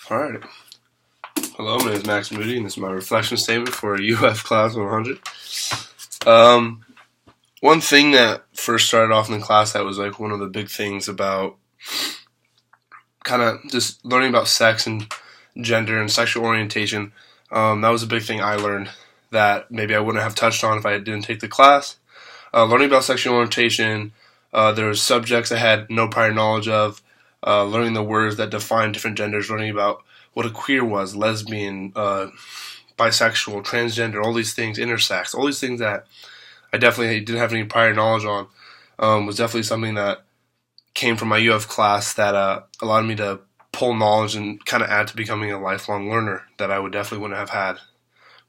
All right. Hello, my name is Max Moody, and this is my reflection statement for UF Class 100. One thing that first started off in the class that was like one of the big things about kind of just learning about sex and gender and sexual orientation. That was a big thing I learned that maybe I wouldn't have touched on if I didn't take the class. Learning about sexual orientation, there were subjects I had no prior knowledge of. Learning the words that define different genders, learning about what a queer was, lesbian, bisexual, transgender, all these things, intersex, all these things that I definitely didn't have any prior knowledge on, was definitely something that came from my UF class that allowed me to pull knowledge and kind of add to becoming a lifelong learner that I would definitely wouldn't have had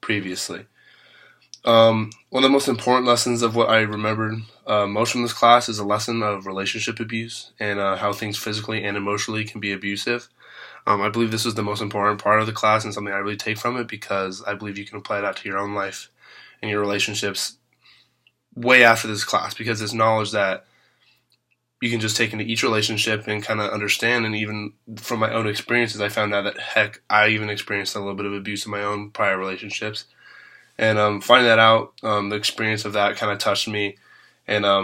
previously. One of the most important lessons of what I remembered most from this class is a lesson of relationship abuse and how things physically and emotionally can be abusive. I believe this was the most important part of the class and something I really take from it because I believe you can apply that to your own life and your relationships way after this class, because it's knowledge that you can just take into each relationship and kind of understand. And even from my own experiences, I found out that, heck, I even experienced a little bit of abuse in my own prior relationships. And finding that out, the experience of that kind of touched me, and I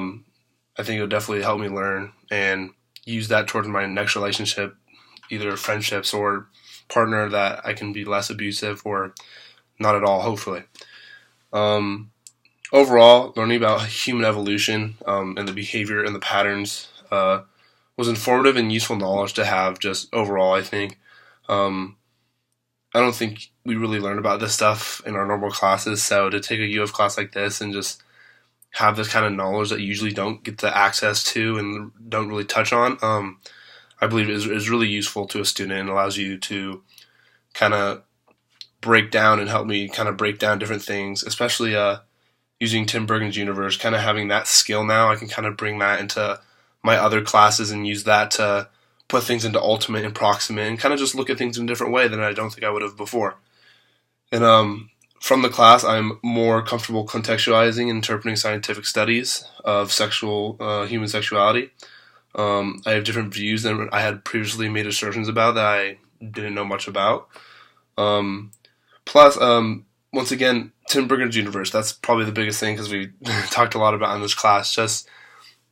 think it'll definitely help me learn and use that towards my next relationship, either friendships or partner, that I can be less abusive or not at all, hopefully. Overall, learning about human evolution and the behavior and the patterns was informative and useful knowledge to have just overall, I think. I don't think we really learn about this stuff in our normal classes, so to take a UF class like this and just have this kind of knowledge that you usually don't get the access to and don't really touch on, I believe is really useful to a student and allows you to kind of break down and help me kind of break down different things, especially using Tim Bergen's universe, kind of having that skill now. I can kind of bring that into my other classes and use that to put things into ultimate and proximate and kind of just look at things in a different way than I don't think I would have before. And from the class, I'm more comfortable contextualizing and interpreting scientific studies of human sexuality. I have different views than I had previously made assertions about that I didn't know much about. Plus, once again, Tim Bergen's universe, that's probably the biggest thing because we talked a lot about in this class. Just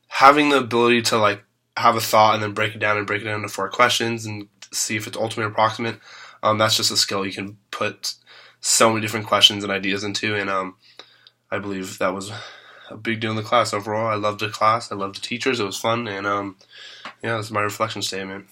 having the ability to like have a thought and then break it down into 4 questions and see if it's ultimate or approximate. That's just a skill you can put so many different questions and ideas into, and I believe that was a big deal in the class overall. I loved the class. I loved the teachers. It was fun, and yeah, that's my reflection statement.